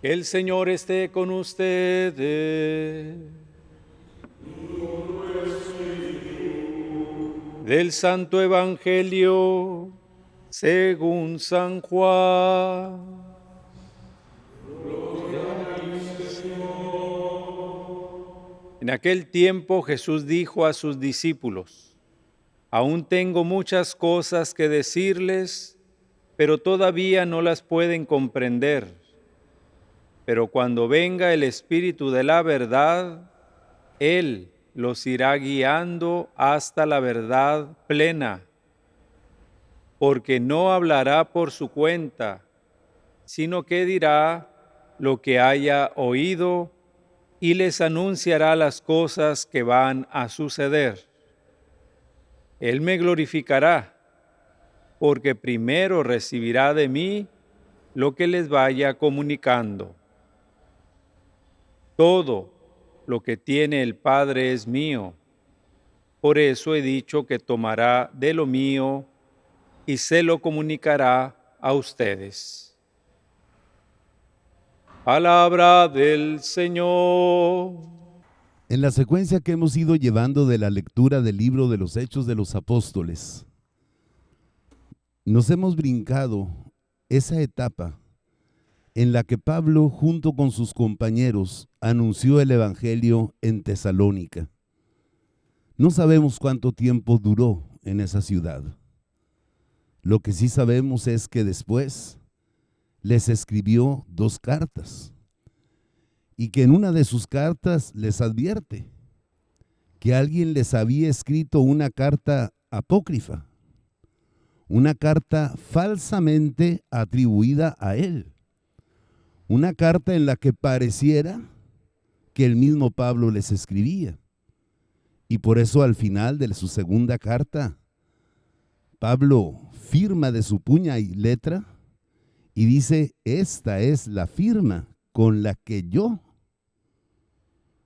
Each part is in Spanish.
Que el Señor esté con ustedes. Del Santo Evangelio según San Juan. En aquel tiempo Jesús dijo a sus discípulos: Aún tengo muchas cosas que decirles, pero todavía no las pueden comprender. Pero cuando venga el Espíritu de la verdad, Él los irá guiando hasta la verdad plena, porque no hablará por su cuenta, sino que dirá lo que haya oído y les anunciará las cosas que van a suceder. Él me glorificará, porque primero recibirá de mí lo que les vaya comunicando. Todo lo que tiene el Padre es mío. Por eso he dicho que tomará de lo mío y se lo comunicará a ustedes. Palabra del Señor. En la secuencia que hemos ido llevando de la lectura del libro de los Hechos de los Apóstoles, nos hemos brincado esa etapa en la que Pablo, junto con sus compañeros, anunció el Evangelio en Tesalónica. No sabemos cuánto tiempo duró en esa ciudad. Lo que sí sabemos es que después les escribió 2 cartas y que en una de sus cartas les advierte que alguien les había escrito una carta apócrifa, una carta falsamente atribuida a él, una carta en la que pareciera que el mismo Pablo les escribía. Y por eso al final de su segunda carta, Pablo firma de su puño y letra y dice: esta es la firma con la que yo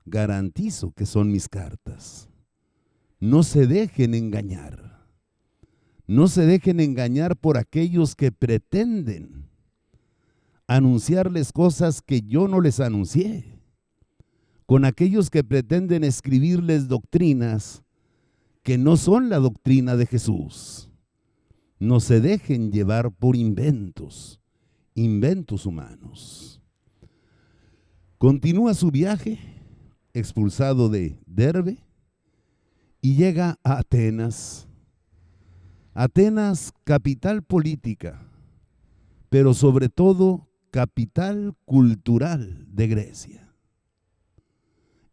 garantizo que son mis cartas. No se dejen engañar. No se dejen engañar por aquellos que pretenden anunciarles cosas que yo no les anuncié, con aquellos que pretenden escribirles doctrinas que no son la doctrina de Jesús. No se dejen llevar por inventos humanos. Continúa su viaje, expulsado de Derbe, y llega a Atenas. Atenas, capital política, pero sobre todo capital cultural de Grecia.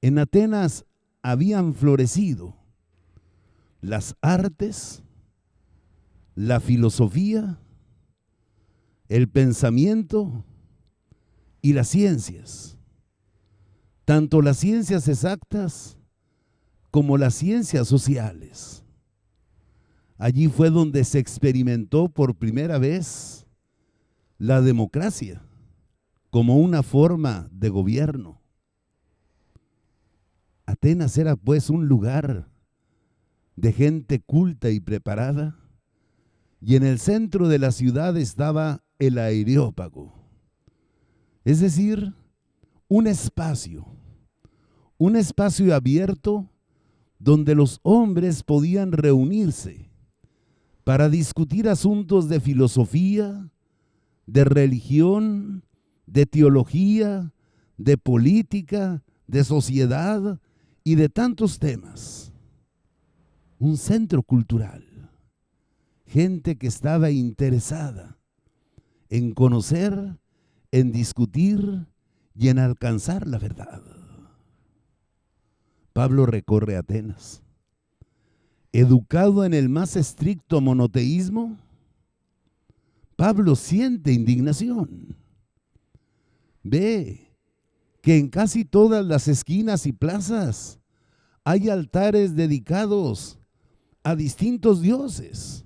En Atenas habían florecido las artes, la filosofía, el pensamiento y las ciencias, tanto las ciencias exactas como las ciencias sociales. Allí fue donde se experimentó por primera vez la democracia como una forma de gobierno. Atenas era pues un lugar de gente culta y preparada, y en el centro de la ciudad estaba el Areópago, es decir, un espacio abierto donde los hombres podían reunirse para discutir asuntos de filosofía, de religión, de teología, de política, de sociedad y de tantos temas. Un centro cultural. Gente que estaba interesada en conocer, en discutir y en alcanzar la verdad. Pablo recorre Atenas. Educado en el más estricto monoteísmo, Pablo siente indignación. Ve que en casi todas las esquinas y plazas hay altares dedicados a distintos dioses.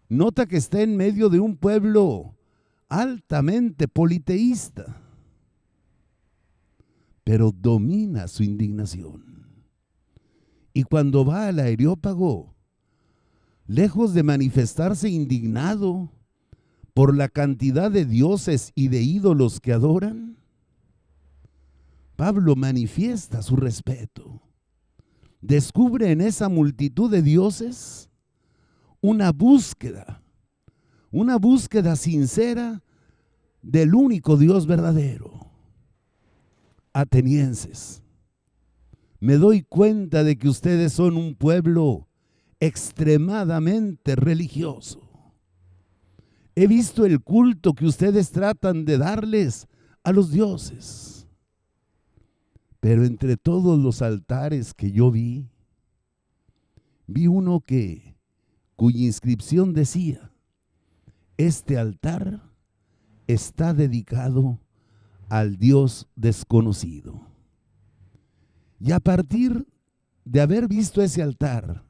Nota que está en medio de un pueblo altamente politeísta, pero domina su indignación. Y cuando va al Areópago, lejos de manifestarse indignado por la cantidad de dioses y de ídolos que adoran? Pablo manifiesta su respeto. Descubre en esa multitud de dioses una búsqueda sincera del único Dios verdadero. Atenienses, me doy cuenta de que ustedes son un pueblo extremadamente religioso. He visto el culto que ustedes tratan de darles a los dioses. Pero entre todos los altares que yo vi uno cuya inscripción decía: este altar está dedicado al Dios desconocido. Y a partir de haber visto ese altar,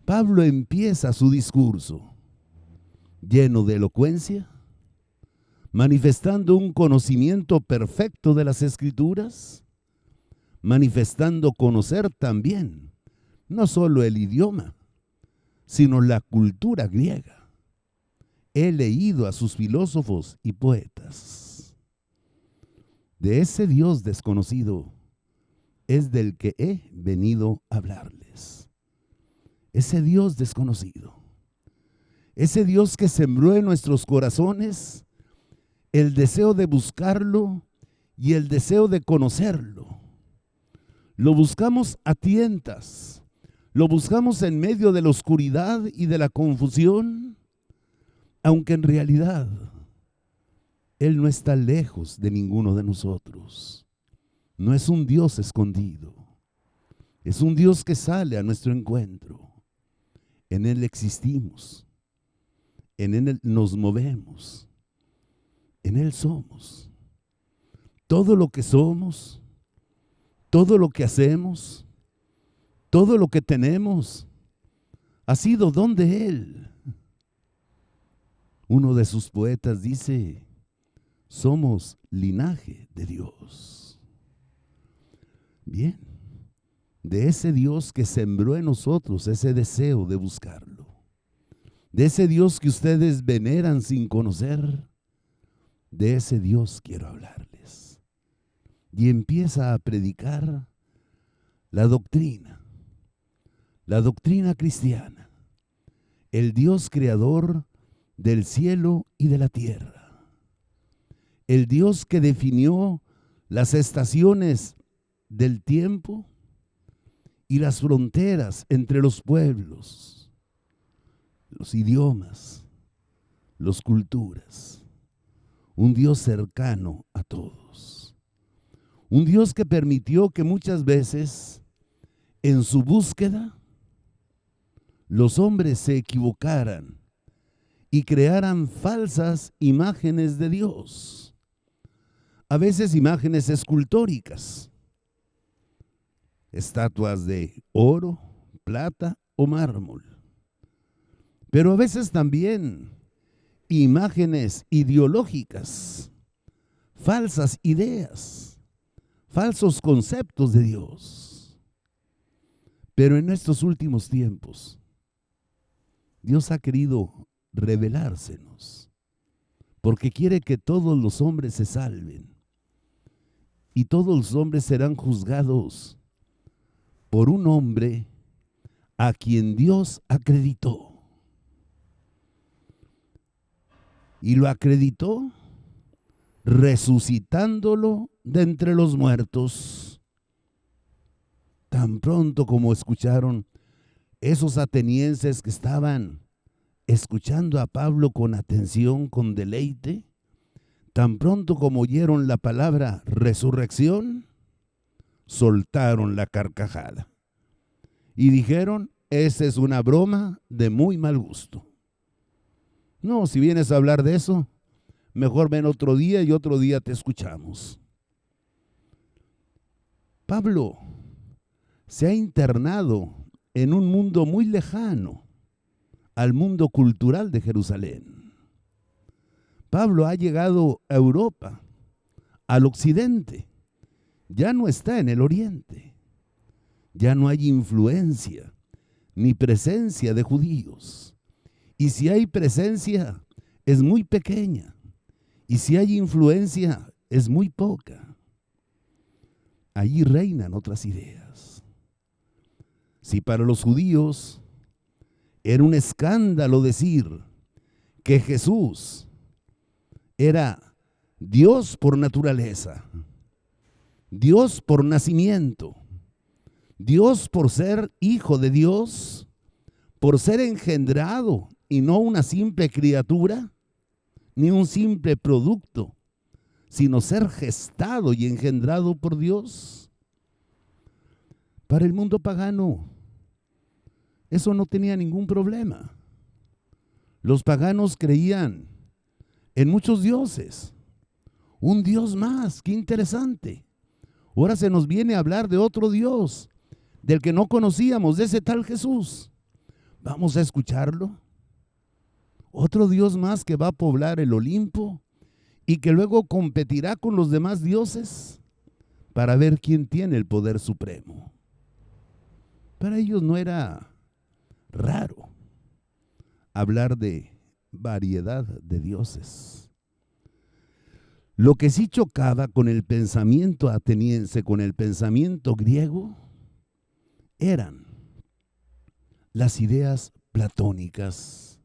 Pablo empieza su discurso lleno de elocuencia, manifestando un conocimiento perfecto de las Escrituras, manifestando conocer también no solo el idioma, sino la cultura griega. He leído a sus filósofos y poetas. De ese Dios desconocido es del que he venido a hablarles. Ese Dios desconocido. Ese Dios que sembró en nuestros corazones el deseo de buscarlo y el deseo de conocerlo. Lo buscamos a tientas, lo buscamos en medio de la oscuridad y de la confusión, aunque en realidad Él no está lejos de ninguno de nosotros. No es un Dios escondido, es un Dios que sale a nuestro encuentro. En Él existimos, en Él nos movemos, en Él somos. Todo lo que somos, todo lo que hacemos, todo lo que tenemos, ha sido don de Él. Uno de sus poetas dice: somos linaje de Dios. Bien, de ese Dios que sembró en nosotros ese deseo de buscarlo, de ese Dios que ustedes veneran sin conocer, de ese Dios quiero hablarles. Y empieza a predicar la doctrina cristiana, el Dios creador del cielo y de la tierra, el Dios que definió las estaciones del tiempo y las fronteras entre los pueblos, los idiomas, las culturas. Un Dios cercano a todos. Un Dios que permitió que muchas veces en su búsqueda los hombres se equivocaran y crearan falsas imágenes de Dios. A veces imágenes escultóricas, estatuas de oro, plata o mármol. Pero a veces también imágenes ideológicas, falsas ideas, falsos conceptos de Dios. Pero en estos últimos tiempos, Dios ha querido revelársenos, porque quiere que todos los hombres se salven, y todos los hombres serán juzgados por un hombre a quien Dios acreditó. Y lo acreditó resucitándolo de entre los muertos. Tan pronto como escucharon esos atenienses que estaban escuchando a Pablo con atención, con deleite, tan pronto como oyeron la palabra resurrección, soltaron la carcajada y dijeron: esa es una broma de muy mal gusto. No, si vienes a hablar de eso, mejor ven otro día y otro día te escuchamos. Pablo se ha internado en un mundo muy lejano al mundo cultural de Jerusalén. Pablo ha llegado a Europa, al occidente. Ya no está en el oriente. Ya no hay influencia ni presencia de judíos. Y si hay presencia, es muy pequeña y si hay influencia es muy poca. Allí reinan otras ideas. Si para los judíos era un escándalo decir que Jesús era Dios por naturaleza, Dios por nacimiento, Dios por ser hijo de Dios, por ser engendrado y no una simple criatura, ni un simple producto, sino ser gestado y engendrado por Dios. Para el mundo pagano, eso no tenía ningún problema. Los paganos creían en muchos dioses. Un Dios más, qué interesante. Ahora se nos viene a hablar de otro Dios, del que no conocíamos, de ese tal Jesús. ¿Vamos a escucharlo? Otro Dios más que va a poblar el Olimpo y que luego competirá con los demás dioses para ver quién tiene el poder supremo. Para ellos no era raro hablar de variedad de dioses. Lo que sí chocaba con el pensamiento ateniense, con el pensamiento griego, eran las ideas platónicas,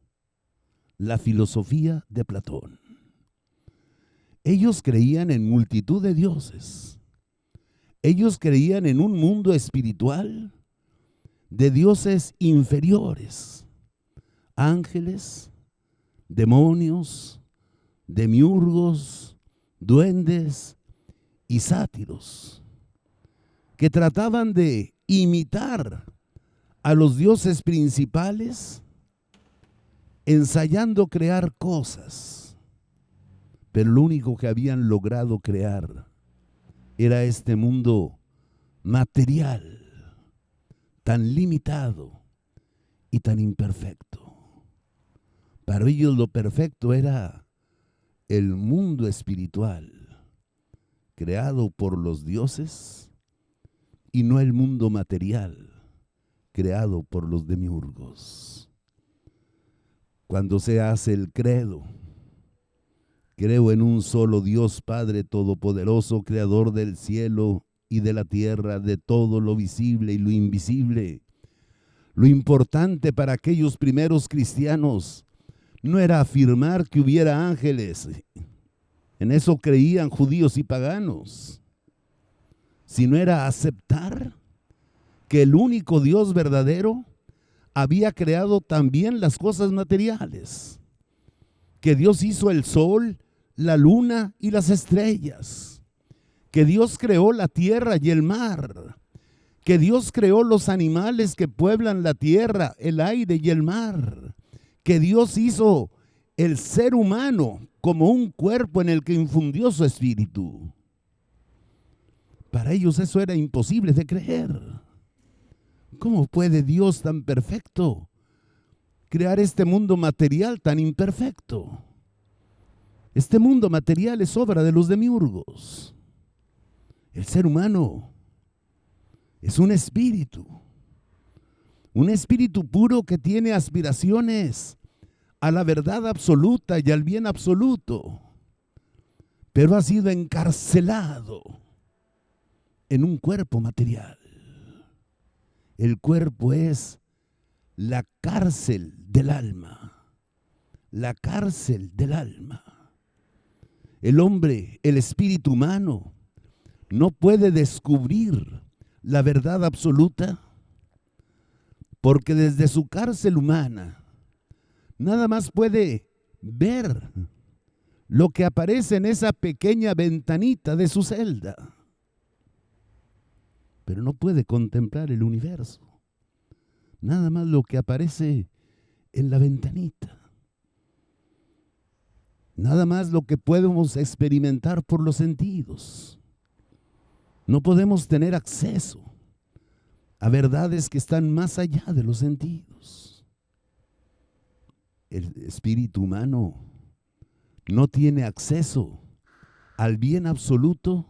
la filosofía de Platón. Ellos creían en multitud de dioses. Ellos creían en un mundo espiritual de dioses inferiores, ángeles, demonios, demiurgos, duendes y sátiros, que trataban de imitar a los dioses principales, ensayando crear cosas, pero lo único que habían logrado crear era este mundo material, tan limitado y tan imperfecto. Para ellos lo perfecto era el mundo espiritual, creado por los dioses, y no el mundo material, creado por los demiurgos. Cuando se hace el credo, creo en un solo Dios Padre Todopoderoso, Creador del cielo y de la tierra, de todo lo visible y lo invisible. Lo importante para aquellos primeros cristianos no era afirmar que hubiera ángeles, en eso creían judíos y paganos, sino era aceptar que el único Dios verdadero había creado también las cosas materiales, que Dios hizo el sol, la luna y las estrellas, que Dios creó la tierra y el mar, que Dios creó los animales que pueblan la tierra, el aire y el mar, que Dios hizo el ser humano como un cuerpo en el que infundió su espíritu. Para ellos eso era imposible de creer. ¿Cómo puede Dios tan perfecto crear este mundo material tan imperfecto? Este mundo material es obra de los demiurgos. El ser humano es un espíritu puro que tiene aspiraciones a la verdad absoluta y al bien absoluto, pero ha sido encarcelado en un cuerpo material. El cuerpo es la cárcel del alma, la cárcel del alma. El hombre, el espíritu humano, no puede descubrir la verdad absoluta porque desde su cárcel humana nada más puede ver lo que aparece en esa pequeña ventanita de su celda, pero no puede contemplar el universo, nada más lo que aparece en la ventanita, nada más lo que podemos experimentar por los sentidos. No podemos tener acceso a verdades que están más allá de los sentidos. El espíritu humano no tiene acceso al bien absoluto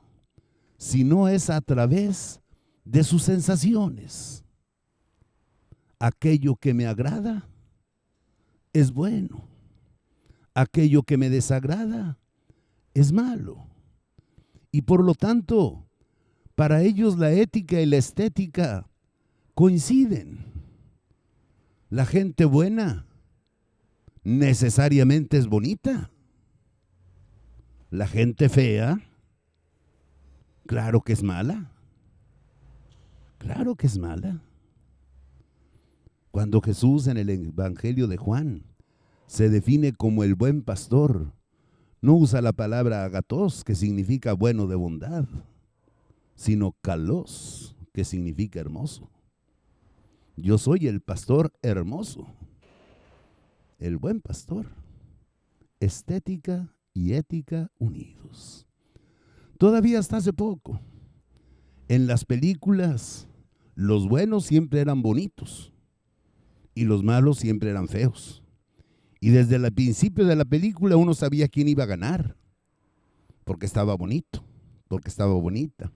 si no es a través de sus sensaciones. Aquello que me agrada es bueno. aquello que me desagrada es malo. Y por lo tanto, para ellos la ética y la estética coinciden. La gente buena necesariamente es bonita. La gente fea, claro que es mala. Claro que es mala. Cuando Jesús en el Evangelio de Juan se define como el buen pastor, no usa la palabra agatos, que significa bueno de bondad, sino kalos, que significa hermoso. Yo soy el pastor hermoso, el buen pastor. Estética y ética unidos. Todavía hasta hace poco, en las películas, los buenos siempre eran bonitos y los malos siempre eran feos. Y desde el principio de la película uno sabía quién iba a ganar, porque estaba bonito, porque estaba bonita.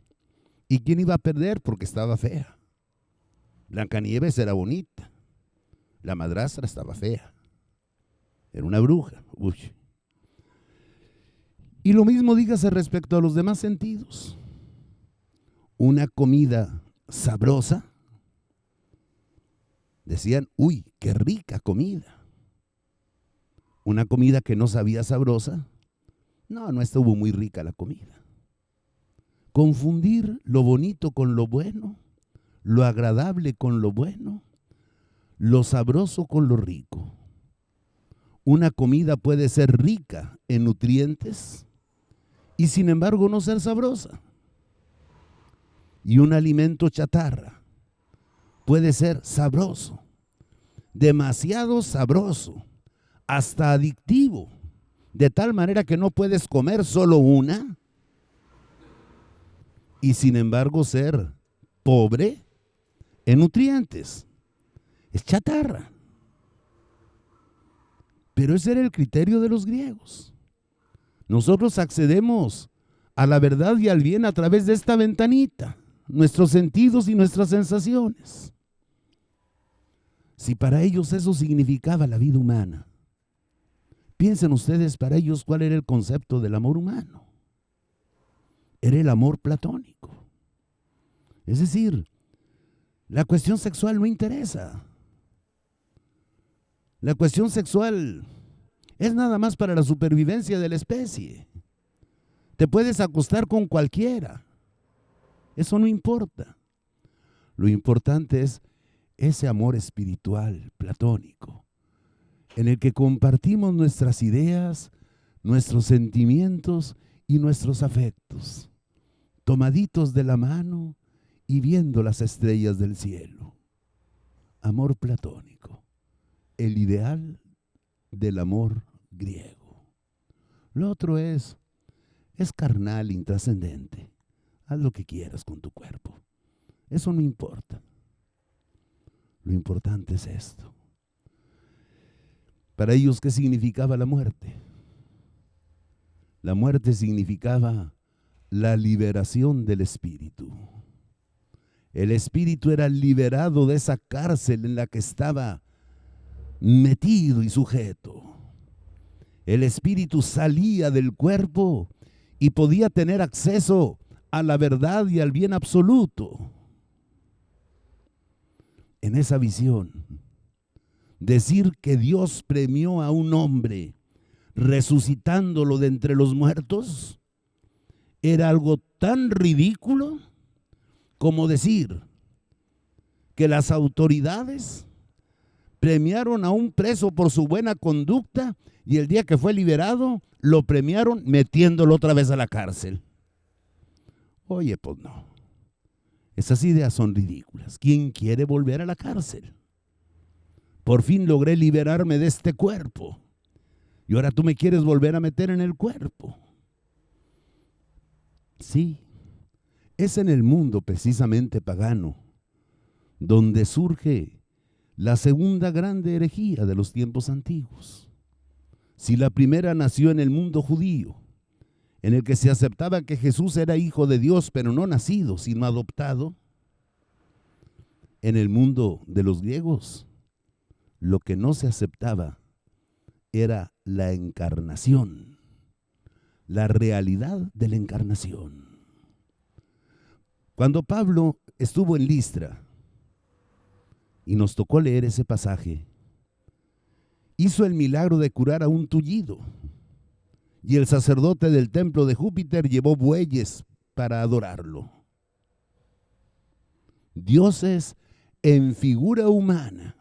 Y quién iba a perder, porque estaba fea. Blancanieves era bonita, la madrastra estaba fea, era una bruja. Uy. Y lo mismo dígase respecto a los demás sentidos. Una comida sabrosa, decían, uy, qué rica comida. Una comida que no sabía sabrosa, no estuvo muy rica la comida. Confundir lo bonito con lo bueno, lo agradable con lo bueno, lo sabroso con lo rico. Una comida puede ser rica en nutrientes y sin embargo no ser sabrosa. Y un alimento chatarra puede ser sabroso, demasiado sabroso, hasta adictivo, de tal manera que no puedes comer solo una y sin embargo ser pobre en nutrientes. Es chatarra. Pero ese era el criterio de los griegos. Nosotros accedemos a la verdad y al bien a través de esta ventanita, nuestros sentidos y nuestras sensaciones. Si para ellos eso significaba la vida humana, piensen ustedes para ellos cuál era el concepto del amor humano. Era el amor platónico. Es decir, la cuestión sexual no interesa. La cuestión sexual es nada más para la supervivencia de la especie. Te puedes acostar con cualquiera. Eso no importa. Lo importante es ese amor espiritual, platónico, en el que compartimos nuestras ideas, nuestros sentimientos y nuestros afectos, tomaditos de la mano y viendo las estrellas del cielo. Amor platónico, el ideal del amor griego. Lo otro es carnal, intrascendente. Haz lo que quieras con tu cuerpo. Eso no importa. Lo importante es esto. Para ellos, ¿qué significaba la muerte? La muerte significaba la liberación del espíritu. El espíritu era liberado de esa cárcel en la que estaba metido y sujeto. El espíritu salía del cuerpo y podía tener acceso a la verdad y al bien absoluto. En esa visión, decir que Dios premió a un hombre resucitándolo de entre los muertos era algo tan ridículo como decir que las autoridades premiaron a un preso por su buena conducta y el día que fue liberado lo premiaron metiéndolo otra vez a la cárcel. Oye, pues no. Esas ideas son ridículas. ¿Quién quiere volver a la cárcel? Por fin logré liberarme de este cuerpo y ahora tú me quieres volver a meter en el cuerpo. Sí, es en el mundo precisamente pagano donde surge la segunda grande herejía de los tiempos antiguos. Si la primera nació en el mundo judío, en el que se aceptaba que Jesús era hijo de Dios, pero no nacido, sino adoptado, en el mundo de los griegos, lo que no se aceptaba era la encarnación, la realidad de la encarnación. Cuando Pablo estuvo en Listra y nos tocó leer ese pasaje, hizo el milagro de curar a un tullido, y el sacerdote del templo de Júpiter llevó bueyes para adorarlo. Dioses en figura humana,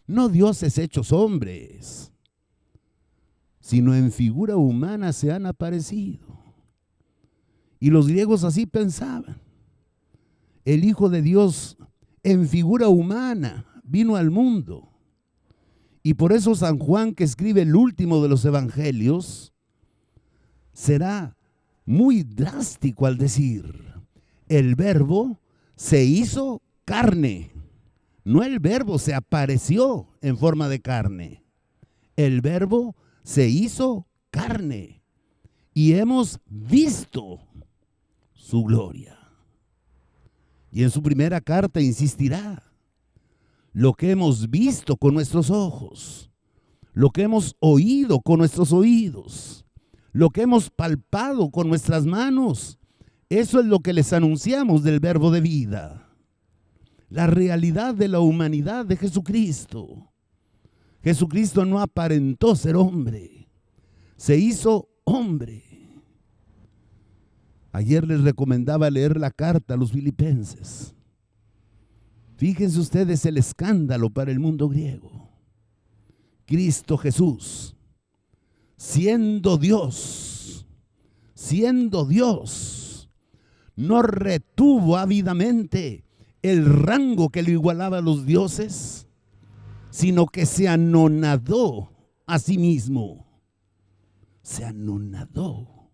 no dioses hechos hombres, sino en figura humana se han aparecido. Y los griegos así pensaban. El Hijo de Dios en figura humana vino al mundo. Y por eso San Juan, que escribe el último de los evangelios, será muy drástico al decir: el Verbo se hizo carne. No el Verbo se apareció en forma de carne. El Verbo se hizo carne y hemos visto su gloria. Y en su primera carta insistirá: lo que hemos visto con nuestros ojos, lo que hemos oído con nuestros oídos, lo que hemos palpado con nuestras manos, eso es lo que les anunciamos del Verbo de vida. La realidad de la humanidad de Jesucristo. Jesucristo no aparentó ser hombre, se hizo hombre. Ayer les recomendaba leer la carta a los filipenses. Fíjense ustedes el escándalo para el mundo griego. Cristo Jesús, siendo Dios, no retuvo ávidamente el rango que lo igualaba a los dioses, sino que se anonadó a sí mismo. Se anonadó.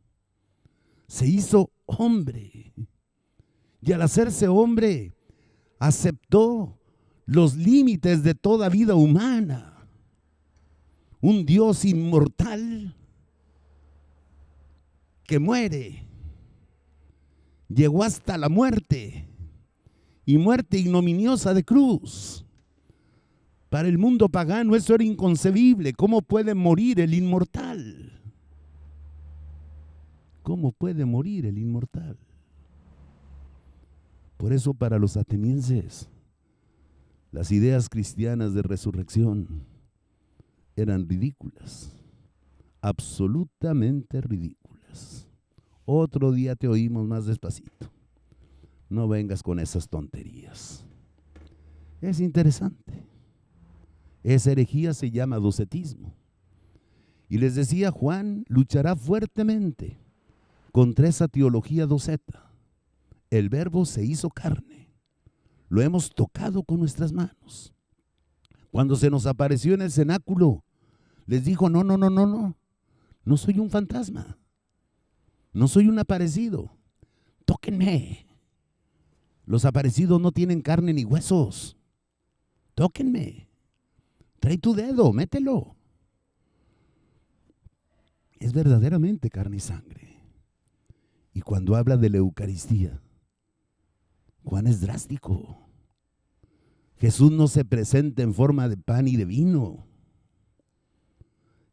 Se hizo hombre. Y al hacerse hombre, aceptó los límites de toda vida humana. Un Dios inmortal que muere. Llegó hasta la muerte, y muerte ignominiosa de cruz. Para el mundo pagano eso era inconcebible. ¿Cómo puede morir el inmortal? ¿Cómo puede morir el inmortal? Por eso para los atenienses, las ideas cristianas de resurrección eran ridículas, absolutamente ridículas. Otro día te oímos más despacito. No vengas con esas tonterías. Es interesante. Esa herejía se llama docetismo. Y les decía, Juan luchará fuertemente contra esa teología doceta. El Verbo se hizo carne. Lo hemos tocado con nuestras manos. Cuando se nos apareció en el cenáculo, les dijo: no. No soy un fantasma. No soy un aparecido. Tóquenme. Los aparecidos no tienen carne ni huesos. Tóquenme. Trae tu dedo, mételo. Es verdaderamente carne y sangre. Y cuando habla de la Eucaristía, Juan es drástico. Jesús no se presenta en forma de pan y de vino.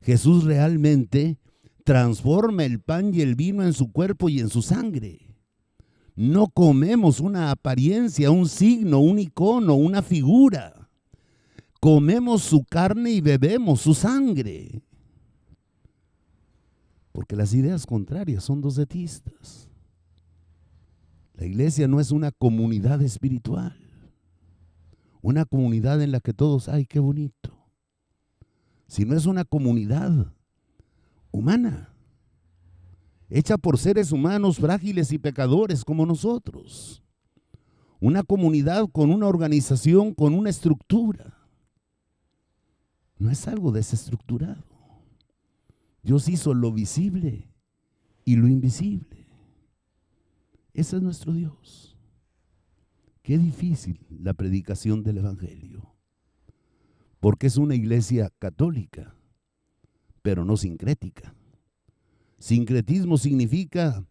Jesús realmente transforma el pan y el vino en su cuerpo y en su sangre. No comemos una apariencia, un signo, un icono, una figura. Comemos su carne y bebemos su sangre. Porque las ideas contrarias son docetistas. La iglesia no es una comunidad espiritual, una comunidad en la que todos, ¡ay, qué bonito!, sino es una comunidad humana, hecha por seres humanos frágiles y pecadores como nosotros. Una comunidad con una organización, con una estructura. No es algo desestructurado. Dios hizo lo visible y lo invisible. Ese es nuestro Dios. Qué difícil la predicación del Evangelio, porque es una iglesia católica, pero no sincrética. Sincretismo significa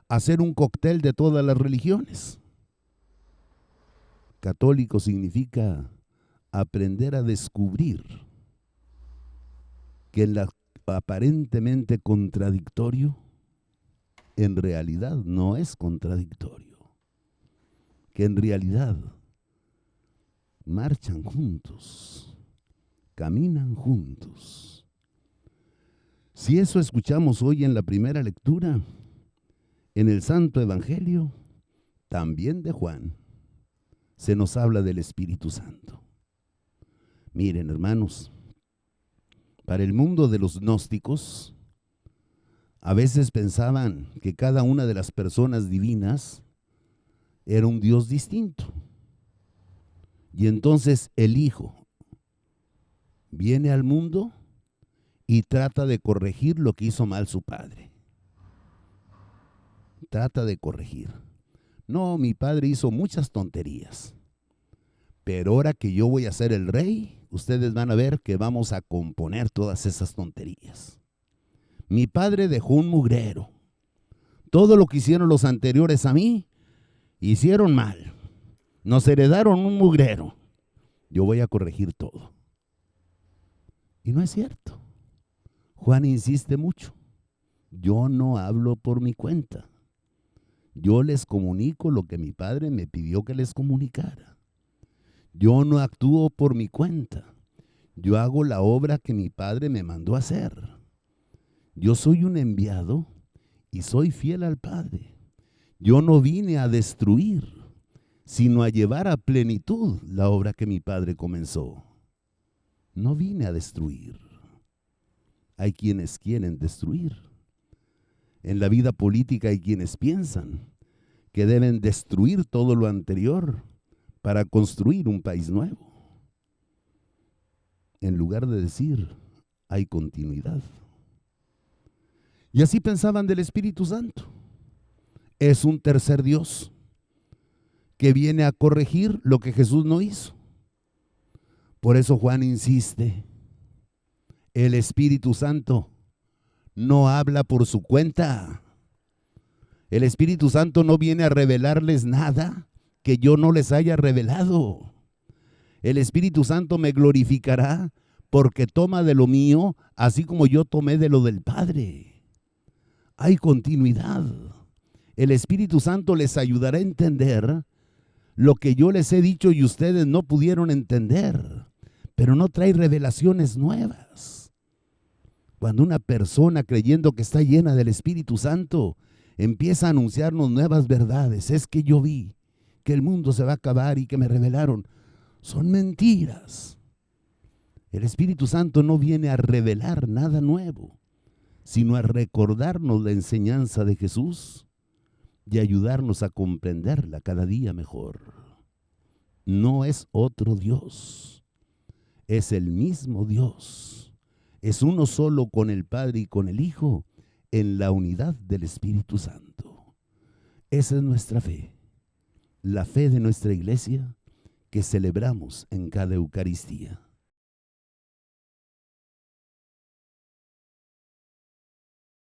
hacer un cóctel de todas las religiones. Católico significa aprender a descubrir que en lo aparentemente contradictorio, en realidad no es contradictorio, que en realidad marchan juntos, caminan juntos. Si eso escuchamos hoy en la primera lectura, en el Santo Evangelio, también de Juan, se nos habla del Espíritu Santo. Miren, hermanos, para el mundo de los gnósticos, a veces pensaban que cada una de las personas divinas era un Dios distinto. Y entonces el Hijo viene al mundo y trata de corregir lo que hizo mal su padre. Trata de corregir. No, mi padre hizo muchas tonterías, pero ahora que yo voy a ser el rey, ustedes van a ver que vamos a componer todas esas tonterías. Mi padre dejó un mugrero. Todo lo que hicieron los anteriores a mí, hicieron mal. Nos heredaron un mugrero. Yo voy a corregir todo. Y no es cierto. Juan insiste mucho. Yo no hablo por mi cuenta. Yo les comunico lo que mi padre me pidió que les comunicara. Yo no actúo por mi cuenta. Yo hago la obra que mi padre me mandó a hacer. Yo soy un enviado y soy fiel al Padre. Yo no vine a destruir, sino a llevar a plenitud la obra que mi Padre comenzó. No vine a destruir. Hay quienes quieren destruir. En la vida política hay quienes piensan que deben destruir todo lo anterior para construir un país nuevo. En lugar de decir, hay continuidad. Y así pensaban del Espíritu Santo. Es un tercer Dios que viene a corregir lo que Jesús no hizo. Por eso Juan insiste, el Espíritu Santo no habla por su cuenta. El Espíritu Santo no viene a revelarles nada que yo no les haya revelado. El Espíritu Santo me glorificará porque toma de lo mío, así como yo tomé de lo del Padre. Hay continuidad. El Espíritu Santo les ayudará a entender lo que yo les he dicho y ustedes no pudieron entender, pero no trae revelaciones nuevas. Cuando una persona, creyendo que está llena del Espíritu Santo, empieza a anunciarnos nuevas verdades, es que yo vi que el mundo se va a acabar y que me revelaron, son mentiras. El Espíritu Santo no viene a revelar nada nuevo, sino a recordarnos la enseñanza de Jesús y ayudarnos a comprenderla cada día mejor. No es otro Dios, es el mismo Dios. Es uno solo con el Padre y con el Hijo en la unidad del Espíritu Santo. Esa es nuestra fe, la fe de nuestra iglesia que celebramos en cada Eucaristía.